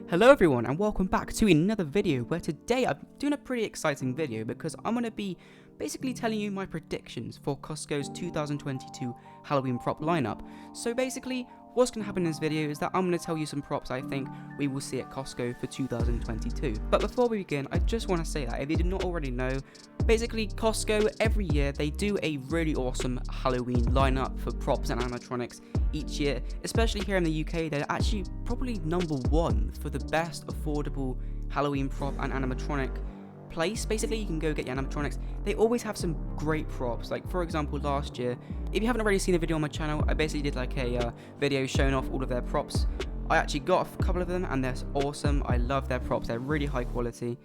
Hello everyone and welcome back to another video where today I'm doing a pretty exciting video because I'm going to be basically telling you my predictions for Costco's 2022 Halloween prop lineup. So basically what's going to happen in this video is that I'm going to tell you some props I think we will see at Costco for 2022. But before we begin, I just want to say that if you did not already know, basically Costco every year they do a really awesome Halloween lineup for props and animatronics each year, especially here in the UK. They're actually probably #1 for the best affordable Halloween prop and animatronic place. Basically you can go get your animatronics. They always have some great props, like for example last year, if you haven't already seen the video on my channel, I basically did like a video showing off all of their props. I actually got a couple of them and they're awesome. I love their props, they're really high quality.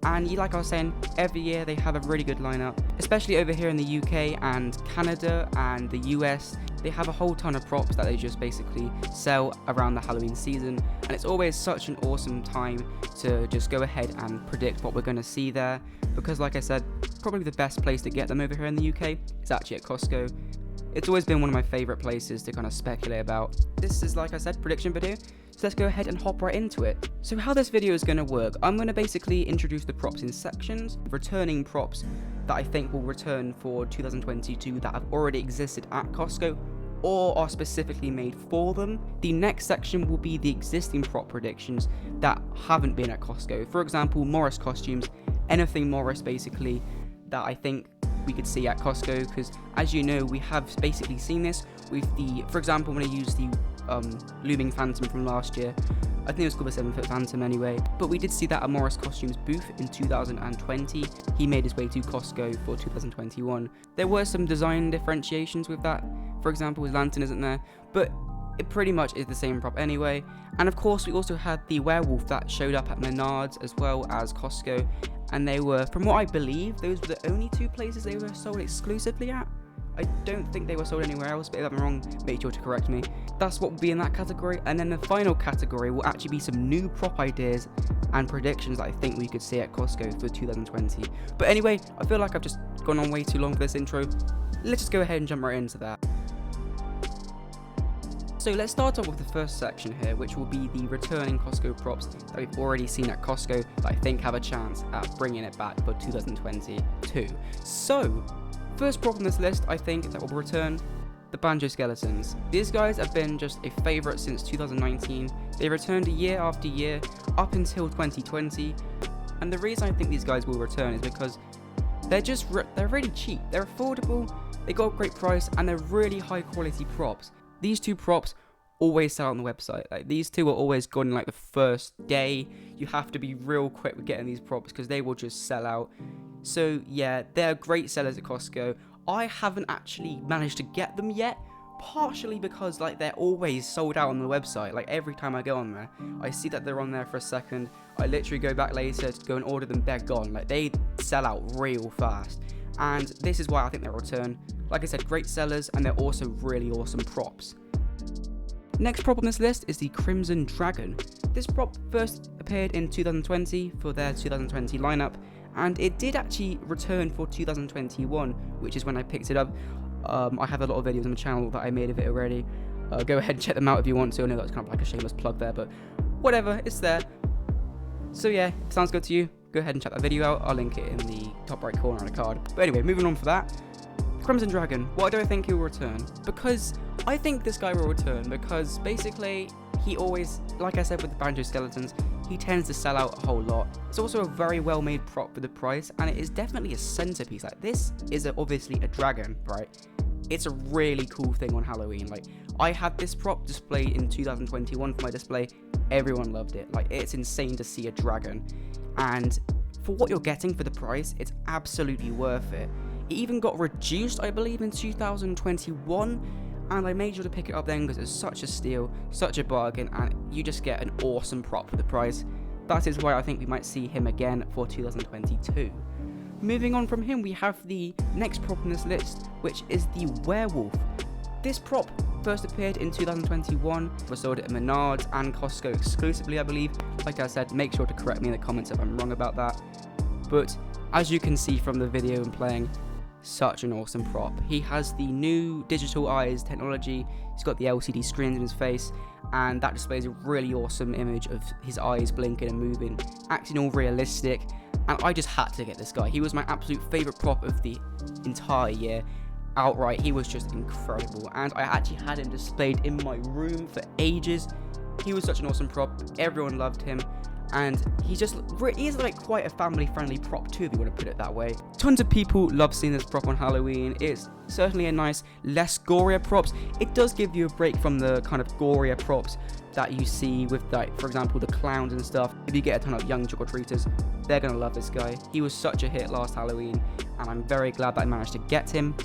And like I was saying, every year they have a really good lineup, especially over here in the UK and Canada and the US. They have a whole ton of props that they just basically sell around the Halloween season, and it's always such an awesome time to just go ahead and predict what we're going to see there, because like I said, probably the best place to get them over here in the UK is actually at Costco. It's always been one of my favourite places to kind of speculate about. This is, like I said, prediction video, so let's go ahead and hop right into it. So how this video is going to work, I'm going to basically introduce the props in sections, returning props that I think will return for 2022 that have already existed at Costco or are specifically made for them. The next section will be the existing prop predictions that haven't been at Costco. For example, Morris costumes, anything Morris basically that I think we could see at Costco, because as you know, we have basically seen this with the, for example, I'm going to use the looming phantom from last year. I think it was called the 7-foot phantom anyway, but we did see that at Morris Costumes booth in 2020. He made his way to Costco for 2021. There were some design differentiations with that. For example, his lantern isn't there, but it pretty much is the same prop anyway. And of course, we also had the werewolf that showed up at Menards as well as Costco, and they were, from what I believe, those were the only two places they were sold exclusively at. I don't think they were sold anywhere else, but if I'm wrong, make sure to correct me. That's what will be in that category. And then the final category will actually be some new prop ideas and predictions that I think we could see at Costco for 2020. But anyway, I feel like I've just gone on way too long for this intro. Let's just go ahead and jump right into that. So let's start off with the first section here, which will be the returning Costco props that we've already seen at Costco that I think have a chance at bringing it back for 2022. So, first prop on this list I think that will return, the banjo skeletons. These guys have been just a favourite since 2019. They returned year after year up until 2020, and the reason I think these guys will return is because they're really cheap, they're affordable, they got a great price, and they're really high quality props. These two props always sell on the website. Like, these two are always gone in like the first day. You have to be real quick with getting these props because they will just sell out. So yeah, they're great sellers at Costco. I haven't actually managed to get them yet, partially because like they're always sold out on the website. Like every time I go on there, I see that they're on there for a second. I literally go back later to go and order them, they're gone. Like they sell out real fast. And this is why I think they'll return. Like I said, great sellers, and they're also really awesome props. Next prop on this list is the Crimson Dragon. This prop first appeared in 2020 for their 2020 lineup, and it did actually return for 2021, which is when I picked it up. I have a lot of videos on the channel that I made of it already. Go ahead and check them out if you want to. I know that's kind of like a shameless plug there, but whatever, it's there. So yeah, sounds good to you? Go ahead and check that video out. I'll link it in the top right corner on a card. But anyway, moving on for that. Crimson Dragon, why do I think he will return? Because I think this guy will return because basically he always, like I said with the banjo skeletons, he tends to sell out a whole lot. It's also a very well made prop for the price, and it is definitely a centerpiece. Like, this is obviously a dragon, right? It's a really cool thing on Halloween. Like, I had this prop displayed in 2021 for my display. Everyone loved it. Like, it's insane to see a dragon, and for what you're getting for the price, it's absolutely worth it. It even got reduced, I believe, in 2021, and I made sure to pick it up then because it's such a steal, such a bargain, and you just get an awesome prop for the price. That is why I think we might see him again for 2022. Moving on from him, we have the next prop on this list, which is the werewolf. This prop first appeared in 2021, was sold at Menards and Costco exclusively, I believe. Like I said, make sure to correct me in the comments if I'm wrong about that. But as you can see from the video I'm playing, such an awesome prop. He has the new digital eyes technology, he's got the LCD screens in his face, and that displays a really awesome image of his eyes blinking and moving, acting all realistic, and I just had to get this guy. He was my absolute favourite prop of the entire year. Outright, he was just incredible, and I actually had him displayed in my room for ages. He was such an awesome prop, everyone loved him, and he is like quite a family-friendly prop too, if you want to put it that way. Tons of people love seeing this prop on Halloween. It's certainly a nice, less gorier props. It does give you a break from the kind of gorier props that you see with, like, for example, the clowns and stuff. If you get a ton of young trick-or-treaters, they're gonna love this guy. He was such a hit last Halloween, and I'm very glad that I managed to get him.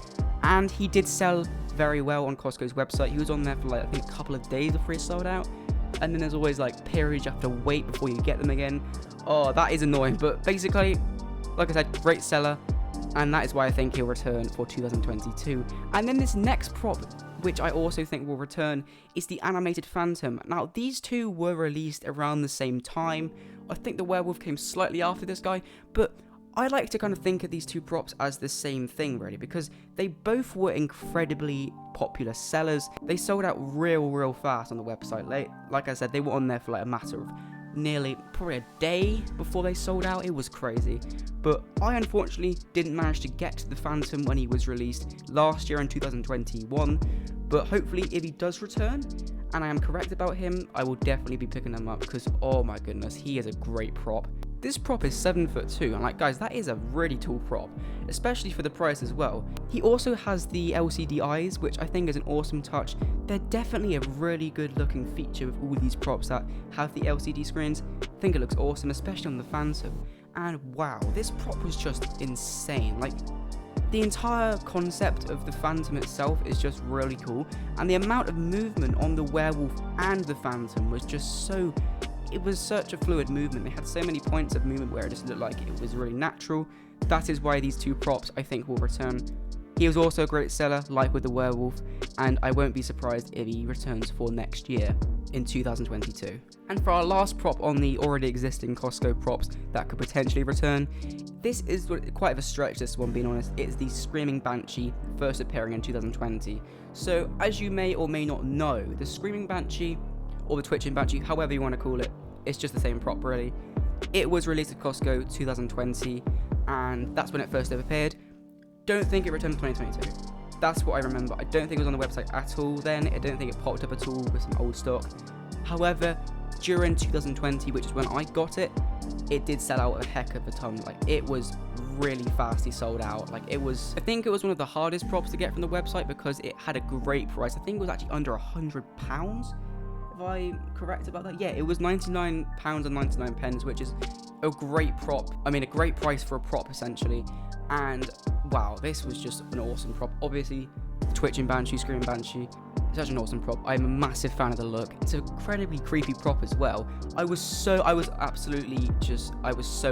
And he did sell very well on Costco's website. He was on there for like, I think, a couple of days before he sold out. And then there's always like periods you have to wait before you get them again. Oh, that is annoying. But basically, like I said, great seller. And that is why I think he'll return for 2022. And then this next prop, which I also think will return, is the animated Phantom. Now, these two were released around the same time. I think the werewolf came slightly after this guy, but I like to kind of think of these two props as the same thing, really, because they both were incredibly popular sellers. They sold out real fast on the website. Like I said, they were on there for like a matter of probably a day before they sold out. It was crazy. But I unfortunately didn't manage to get to the Phantom when he was released last year in 2021. But hopefully, if he does return, and I am correct about him, I will definitely be picking him up because, oh my goodness, he is a great prop. This prop is 7'2", and like, guys, that is a really tall prop, especially for the price as well. He also has the LCD eyes, which I think is an awesome touch. They're definitely a really good looking feature with all these props that have the LCD screens. I think it looks awesome, especially on the Phantom. And wow, this prop was just insane. Like, the entire concept of the Phantom itself is just really cool, and the amount of movement on the werewolf and the Phantom was just so... It was such a fluid movement. They had so many points of movement where it just looked like it was really natural. That is why these two props, I think, will return. He was also a great seller, like with the werewolf, and I won't be surprised if he returns for next year in 2022. And for our last prop on the already existing Costco props that could potentially return, this is quite of a stretch, this one, being honest. It's the Screaming Banshee, first appearing in 2020. So, as you may or may not know, the Screaming Banshee, or the Twitching Banshee, however you want to call it, it's just the same prop, really. It was released at Costco 2020, and that's when it first appeared. Don't think it returned in 2022. That's what I remember. I don't think it was on the website at all then. I don't think it popped up at all with some old stock. However, during 2020, which is when I got it, it did sell out a heck of a ton. Like, it was really fastly sold out. Like, it was, I think it was one of the hardest props to get from the website because it had a great price. I think it was actually under £100. If I'm correct about that. Yeah, it was £99.99, which is a great prop. I mean, a great price for a prop, essentially. And wow, this was just an awesome prop. Obviously, Twitching Banshee, Screaming Banshee, such an awesome prop. I'm a massive fan of the look. It's an incredibly creepy prop as well. I was so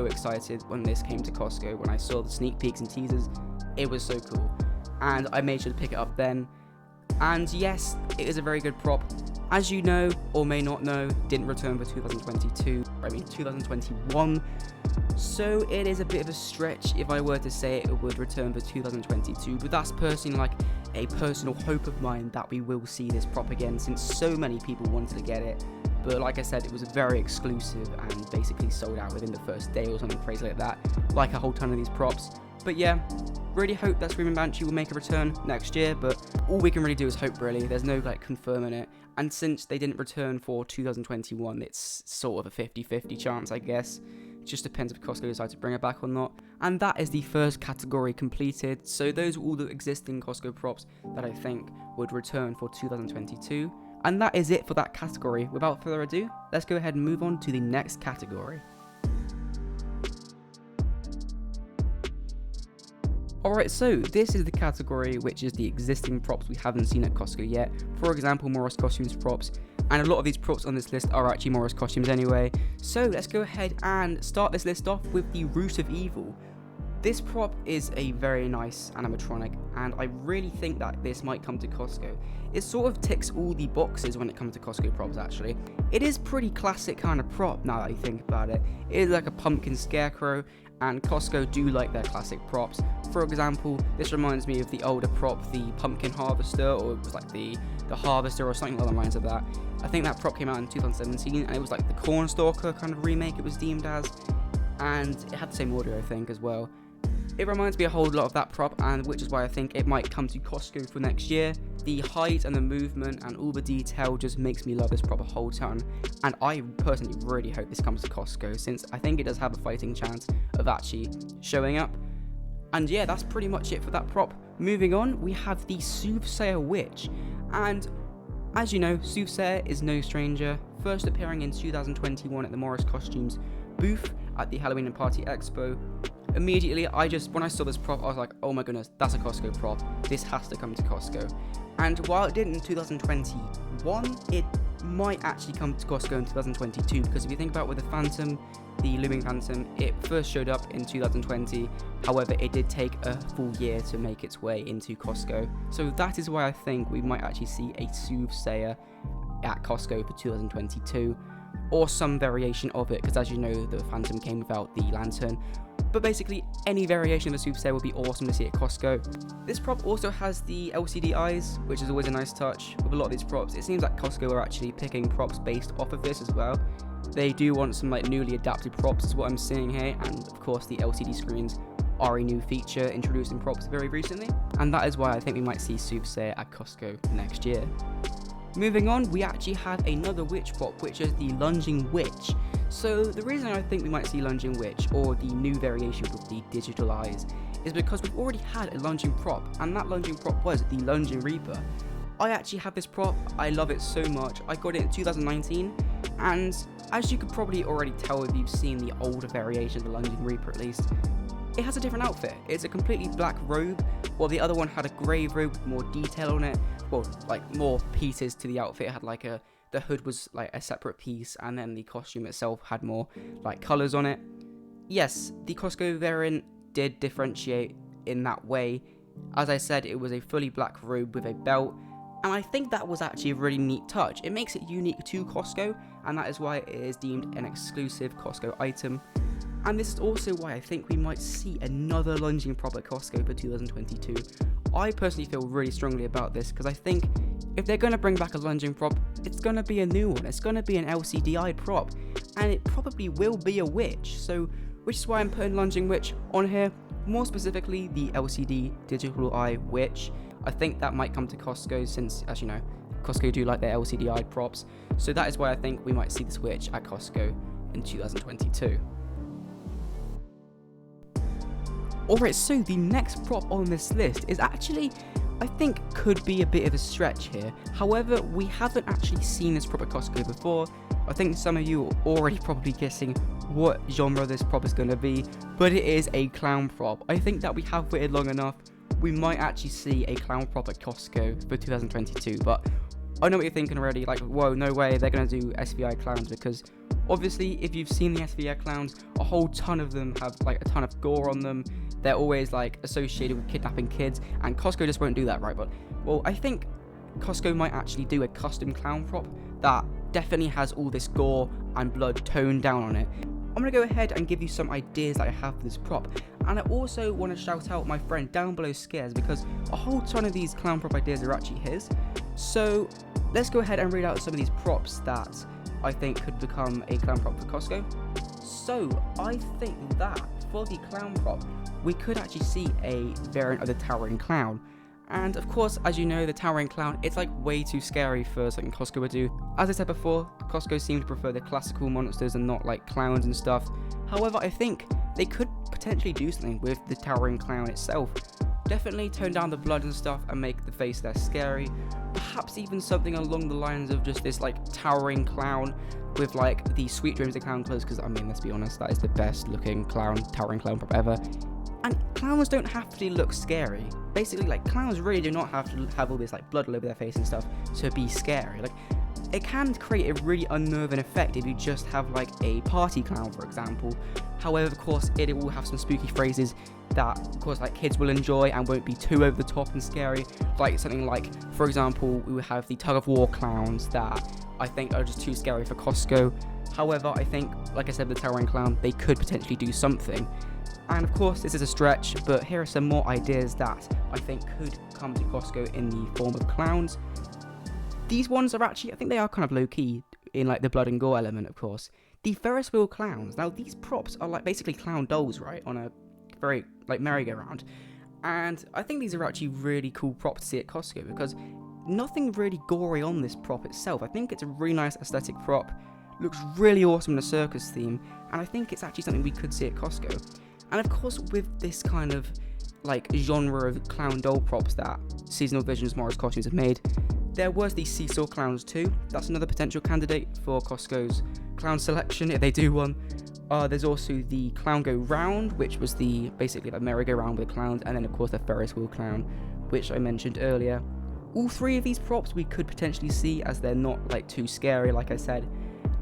excited when this came to Costco, when I saw the sneak peeks and teasers. It was so cool. And I made sure to pick it up then. And yes, it is a very good prop. As you know, or may not know, didn't return for 2021. So it is a bit of a stretch if I were to say it would return for 2022. But that's personally like a personal hope of mine that we will see this prop again, since so many people wanted to get it. But like I said, it was very exclusive and basically sold out within the first day or something crazy like that, like a whole ton of these props. But yeah, really hope that Screaming Banshee will make a return next year, but all we can really do is hope, really. There's no like confirming it. And since they didn't return for 2021, it's sort of a 50-50 chance, I guess. It just depends if Costco decide to bring it back or not. And that is the first category completed. So those are all the existing Costco props that I think would return for 2022. And that is it for that category. Without further ado, let's go ahead and move on to the next category. Alright, so this is the category which is the existing props we haven't seen at Costco yet. For example, Morris Costumes props. And a lot of these props on this list are actually Morris Costumes anyway. So let's go ahead and start this list off with the Root of Evil. This prop is a very nice animatronic, and I really think that this might come to Costco. It sort of ticks all the boxes when it comes to Costco props, actually. It is pretty classic kind of prop now that you think about it. It is like a pumpkin scarecrow, and Costco do like their classic props. For example, this reminds me of the older prop, the pumpkin harvester, or it was like the harvester or something along the lines of that. I think that prop came out in 2017, and it was like the cornstalker kind of remake it was deemed as, and it had the same audio, I think, as well. It reminds me a whole lot of that prop, and which is why I think it might come to Costco for next year. The height and the movement and all the detail just makes me love this prop a whole ton, and I personally really hope this comes to Costco, since I think it does have a fighting chance of actually showing up. And yeah, that's pretty much it for that prop. Moving on, we have the Soothsayer Witch, and as you know, Soothsayer is no stranger, first appearing in 2021 at the Morris Costumes booth at the Halloween and Party Expo. Immediately, when I saw this prop, I was like, oh my goodness, that's a Costco prop. This has to come to Costco. And while it didn't in 2021, it might actually come to Costco in 2022, because if you think about with the Phantom, the Looming Phantom, it first showed up in 2020. However, it did take a full year to make its way into Costco. So that is why I think we might actually see a Soothsayer at Costco for 2022, or some variation of it, because as you know, the Phantom came without the lantern. But basically, any variation of the Soothsayer would be awesome to see at Costco. This prop also has the LCD eyes, which is always a nice touch. With a lot of these props, it seems like Costco are actually picking props based off of this as well. They do want some like newly adapted props, is what I'm seeing here, and of course the LCD screens are a new feature introduced in props very recently, and that is why I think we might see Soothsayer at Costco next year. Moving on, we actually have another witch prop, which is the Lunging Witch. So the reason I think we might see Lunging Witch, or the new variation with the digital eyes, is because we've already had a lunging prop, and that lunging prop was the Lunging Reaper. I actually have this prop, I love it so much. I got it in 2019, and as you could probably already tell if you've seen the older variation of the Lunging Reaper at least, it has a different outfit. It's a completely black robe, while the other one had a grey robe with more detail on it, well, like more pieces to the outfit. It had like the hood was like a separate piece, and then the costume itself had more like colours on it. Yes, the Costco variant did differentiate in that way. As I said, it was a fully black robe with a belt, and I think that was actually a really neat touch. It makes it unique to Costco, and that is why it is deemed an exclusive Costco item. And this is also why I think we might see another lunging prop at Costco for 2022. I personally feel really strongly about this, because I think if they're going to bring back a lunging prop, it's going to be a new one. It's going to be an LCD-eyed prop, and it probably will be a witch. So, which is why I'm putting Lunging Witch on here. More specifically, the LCD Digital Eye Witch. I think that might come to Costco, since, as you know, Costco do like their LCD-eyed props. So that is why I think we might see this witch at Costco in 2022. Alright, so the next prop on this list is actually, I think, could be a bit of a stretch here. However, we haven't actually seen this prop at Costco before. I think some of you are already probably guessing what genre this prop is going to be, but it is a clown prop. I think that we have waited long enough. We might actually see a clown prop at Costco for 2022, but I know what you're thinking already, like, whoa, no way, they're going to do SVI clowns, because obviously, if you've seen the SVI clowns, a whole ton of them have like a ton of gore on them. They're always like associated with kidnapping kids, and Costco just won't do that, right? But, well, I think Costco might actually do a custom clown prop that definitely has all this gore and blood toned down on it. I'm going to go ahead and give you some ideas that I have for this prop, and I also want to shout out my friend down below Scares, because a whole ton of these clown prop ideas are actually his. So let's go ahead and read out some of these props that I think could become a clown prop for Costco. So I think that for the clown prop, we could actually see a variant of the Towering Clown. And of course, as you know, the Towering Clown, it's like way too scary for something Costco would do. As I said before, Costco seem to prefer the classical monsters and not like clowns and stuff. However, I think they could potentially do something with the Towering Clown itself. Definitely tone down the blood and stuff and make the face less scary. Perhaps even something along the lines of just this like towering clown with like the Sweet Dreams of Clown clothes, because I mean, let's be honest, that is the best looking towering clown prop ever. And clowns don't have to look scary. Basically, like, clowns really do not have to have all this like blood all over their face and stuff to be scary. Like, it can create a really unnerving effect if you just have like a party clown, for example. However, of course, it will have some spooky phrases that, of course, like kids will enjoy and won't be too over the top and scary. Like something like, for example, we would have the tug of war clowns that I think are just too scary for Costco. However, I think, like I said, the towering clown, they could potentially do something. And of course, this is a stretch, but here are some more ideas that I think could come to Costco in the form of clowns. These ones are actually, I think they are kind of low-key in like the blood and gore element, of course. The Ferris wheel clowns. Now, these props are like basically clown dolls, right, on a very like merry-go-round. And I think these are actually really cool props to see at Costco because nothing really gory on this prop itself. I think it's a really nice aesthetic prop, looks really awesome in a circus theme, and I think it's actually something we could see at Costco. And of course, with this kind of like genre of clown doll props that Seasonal Visions Morris Costumes have made, there was the Seesaw Clowns too. That's another potential candidate for Costco's clown selection if they do one. There's also the Clown Go Round, which was the basically like merry-go-round with clowns, and then of course the Ferris wheel clown, which I mentioned earlier. All three of these props we could potentially see, as they're not like too scary, like I said,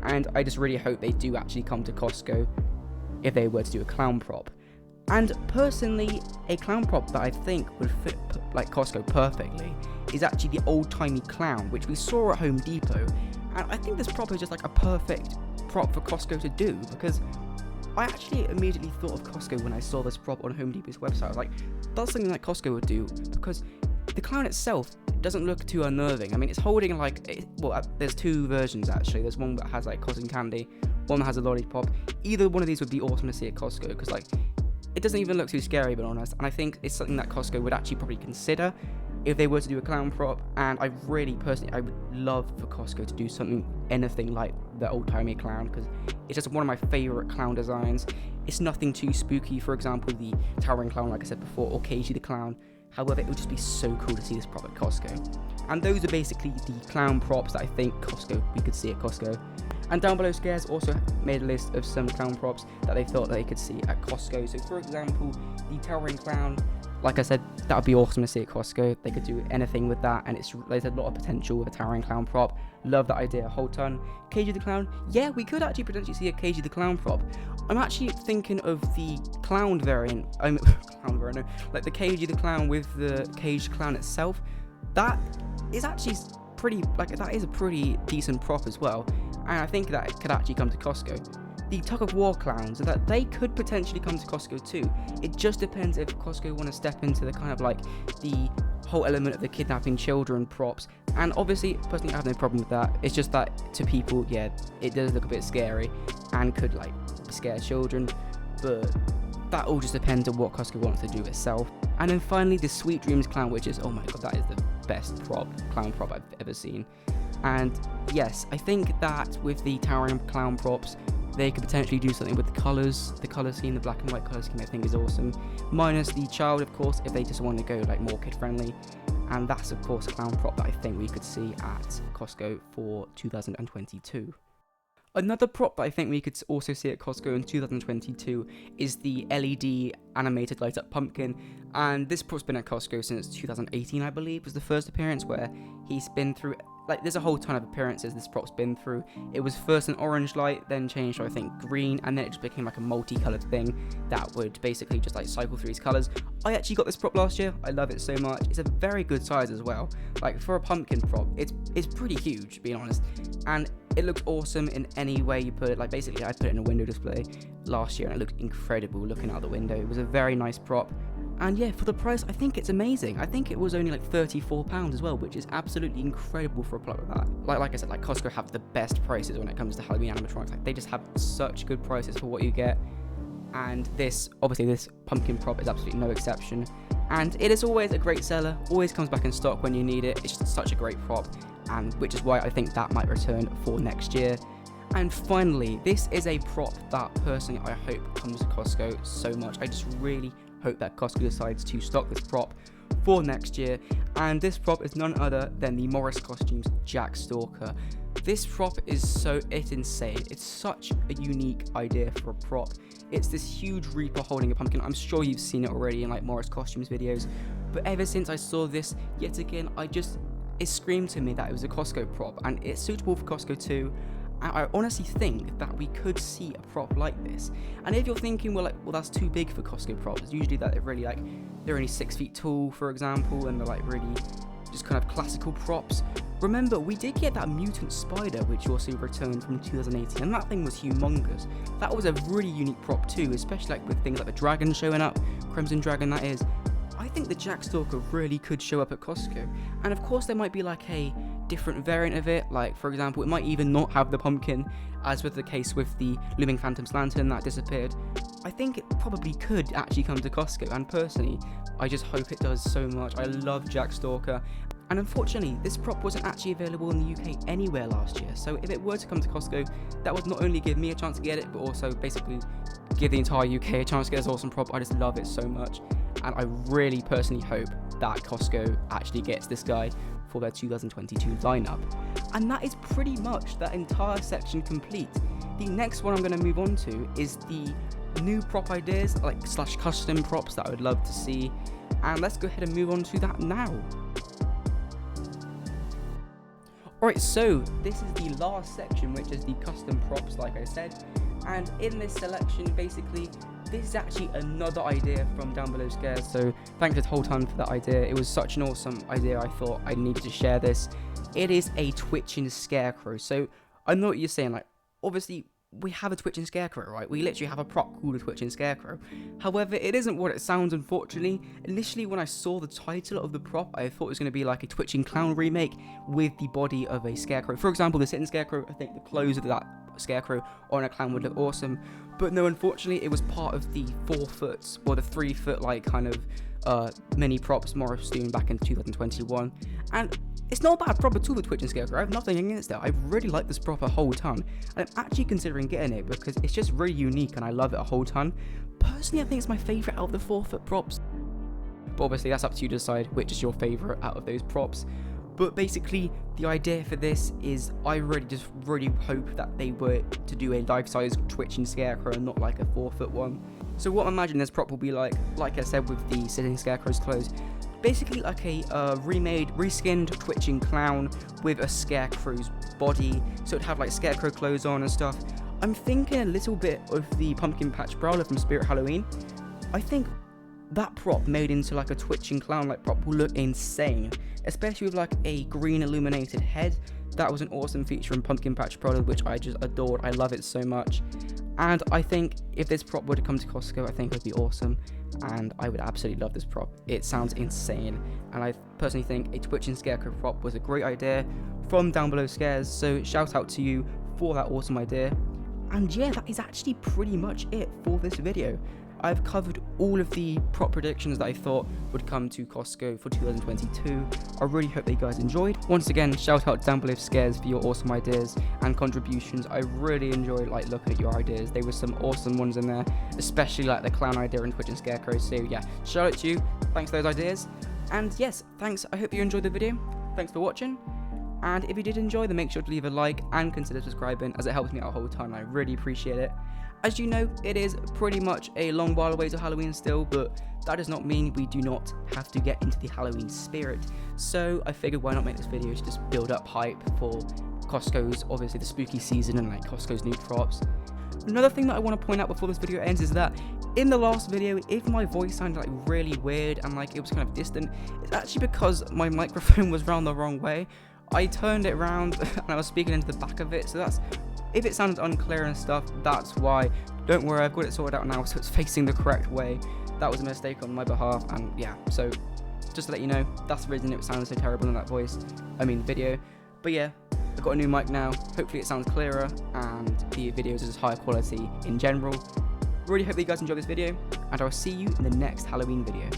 and I just really hope they do actually come to Costco if they were to do a clown prop. And personally, a clown prop that I think would fit like Costco perfectly is actually the old-timey clown, which we saw at Home Depot, and I think this prop is just like a perfect prop for Costco to do, because I actually immediately thought of Costco when I saw this prop on Home Depot's website. I was like, that's something that Costco would do, because the clown itself doesn't look too unnerving. I mean, it's holding like, there's two versions actually. There's one that has like cotton candy, one that has a lollipop. Either one of these would be awesome to see at Costco, because like, it doesn't even look too scary, but honest, and I think it's something that Costco would actually probably consider if they were to do a clown prop. And I really personally, I would love for Costco to do anything like the old-timey clown, because it's just one of my favorite clown designs. It's nothing too spooky, for example, the towering clown, like I said before, or Cagey the clown. However, it would just be so cool to see this prop at Costco. And those are basically the clown props that I think we could see at Costco. And down below, Scares also made a list of some clown props that they thought they could see at Costco. So for example, the towering clown, like I said, that would be awesome to see at Costco. They could do anything with that, and there's a lot of potential with a towering clown prop. Love that idea a whole ton. Cagey the clown, yeah, we could actually potentially see a Cagey the clown prop. I'm actually thinking of the clown variant, like the Cagey the clown with the caged clown itself. That is actually that is a pretty decent prop as well, and I think that it could actually come to Costco. The tug of war clowns, that they could potentially come to Costco too. It just depends if Costco want to step into the kind of like the whole element of the kidnapping children props. And obviously, personally, I have no problem with that. It's just that to people, yeah, it does look a bit scary and could like scare children, but that all just depends on what Costco wants to do itself. And then finally, the Sweet Dreams clown, which is, oh my god, that is the best clown prop I've ever seen. And yes, I think that with the towering clown props, they could potentially do something with the colour scheme, the black and white colour scheme I think is awesome. Minus the child, of course, if they just want to go like more kid friendly. And that's of course a clown prop that I think we could see at Costco for 2022. Another prop that I think we could also see at Costco in 2022 is the LED animated light up pumpkin. And this prop's been at Costco since 2018, I believe, was the first appearance, where he's been through, like, there's a whole ton of appearances this prop's been through. It was first an orange light, then changed to I think green, and then it just became like a multicolored thing that would basically just like cycle through these colors. I actually got this prop last year. I love it so much. It's a very good size as well. Like for a pumpkin prop, it's pretty huge, being honest, and it looked awesome in any way you put it. Like basically I put it in a window display last year and it looked incredible looking out the window. It was a very nice prop. And yeah, for the price, I think it's amazing. I think it was only like £34 as well, which is absolutely incredible for a prop like that. Like I said, like Costco have the best prices when it comes to Halloween animatronics. Like they just have such good prices for what you get. And this pumpkin prop is absolutely no exception. And it is always a great seller, always comes back in stock when you need it. It's just such a great prop, and which is why I think that might return for next year. And finally, this is a prop that personally I hope comes to Costco so much. I just really hope that Costco decides to stock this prop for next year. And this prop is none other than the Morris Costumes Jack Stalker. This prop is it's insane. It's such a unique idea for a prop. It's this huge Reaper holding a pumpkin. I'm sure you've seen it already in like Morris Costumes videos, but ever since I saw this, yet again, it screamed to me that it was a Costco prop, and it's suitable for Costco too. And I honestly think that we could see a prop like this. And if you're thinking, well, that's too big for Costco props, usually that they're really they're only 6 feet tall, for example, and they're really just kind of classical props. Remember, we did get that mutant spider, which also returned from 2018, and that thing was humongous. That was a really unique prop too, especially with things like the dragon showing up, Crimson Dragon that is. I think the Jackstalker really could show up at Costco, and of course there might be a different variant of it, for example, it might even not have the pumpkin, as was the case with the Looming Phantom's Lantern that disappeared. I think it probably could actually come to Costco, and personally, I just hope it does so much. I love Jackstalker, and unfortunately, this prop wasn't actually available in the UK anywhere last year, so if it were to come to Costco, that would not only give me a chance to get it, but also basically give the entire UK a chance to get this awesome prop. I just love it so much, and I really personally hope that Costco actually gets this guy for their 2022 lineup. And that is pretty much that entire section complete. The next one I'm going to move on to is the new prop ideas, slash custom props that I would love to see, and let's go ahead and move on to that now. Alright, so this is the last section, which is the custom props, like I said, and in this selection, basically, this is actually another idea from Down Below Scares, so thanks to Whole Ton for that idea. It was such an awesome idea, I thought I needed to share this. It is a twitching scarecrow, so I know what you're saying, obviously, we have a twitching scarecrow, right? We literally have a prop called a twitching scarecrow. However, it isn't what it sounds, unfortunately. Initially, when I saw the title of the prop, I thought it was going to be like a twitching clown remake with the body of a scarecrow. For example, the sitting scarecrow, I think the clothes of that scarecrow on a clown would look awesome. But no, unfortunately, it was part of the 4 foot, or the 3 foot, mini props Morris doing back in 2021. And it's not a bad prop at all, the twitching scarecrow. I have nothing against it. I really like this prop a whole ton. And I'm actually considering getting it because it's just really unique and I love it a whole ton. Personally, I think it's my favourite out of the 4 foot props. But obviously, that's up to you to decide which is your favourite out of those props. But basically, the idea for this is I really hope that they were to do a life-size twitching scarecrow and not like a 4 foot one. So what I imagine this prop will be like I said with the sitting scarecrow's clothes, basically like a remade, reskinned twitching clown with a scarecrow's body, so it'd have scarecrow clothes on and stuff. I'm thinking a little bit of the pumpkin patch prowler from Spirit Halloween. I think that prop made into a twitching clown prop will look insane, especially with a green illuminated head. That was an awesome feature in Pumpkin Patch Prowler, which I just adored. I love it so much. And I think if this prop were to come to Costco, I think it would be awesome. And I would absolutely love this prop. It sounds insane. And I personally think a twitching scarecrow prop was a great idea from Down Below Scares. So shout out to you for that awesome idea. And yeah, that is actually pretty much it for this video. I've covered all of the prop predictions that I thought would come to Costco for 2022. I really hope that you guys enjoyed. Once again, shout out Down Below Scares for your awesome ideas and contributions. I really enjoyed looking at your ideas. There were some awesome ones in there, especially the clown idea and twitching scarecrow. So yeah, shout out to you. Thanks for those ideas. And yes, thanks. I hope you enjoyed the video. Thanks for watching. And if you did enjoy, then make sure to leave a like and consider subscribing, as it helps me out a whole ton. I really appreciate it. As you know, it is pretty much a long while away to Halloween still, but that does not mean we do not have to get into the Halloween spirit. So I figured why not make this video to just build up hype for Costco's, obviously the spooky season and Costco's new props. Another thing that I want to point out before this video ends is that in the last video, if my voice sounded really weird and it was kind of distant, it's actually because my microphone was round the wrong way. I turned it around and I was speaking into the back of it, so that's, if it sounded unclear and stuff, that's why. Don't worry, I've got it sorted out now, so it's facing the correct way. That was a mistake on my behalf, and yeah, so just to let you know, that's the reason it sounded so terrible in that video. But yeah, I've got a new mic now, hopefully it sounds clearer, and the videos are just higher quality in general. Really hope that you guys enjoyed this video, and I'll see you in the next Halloween video.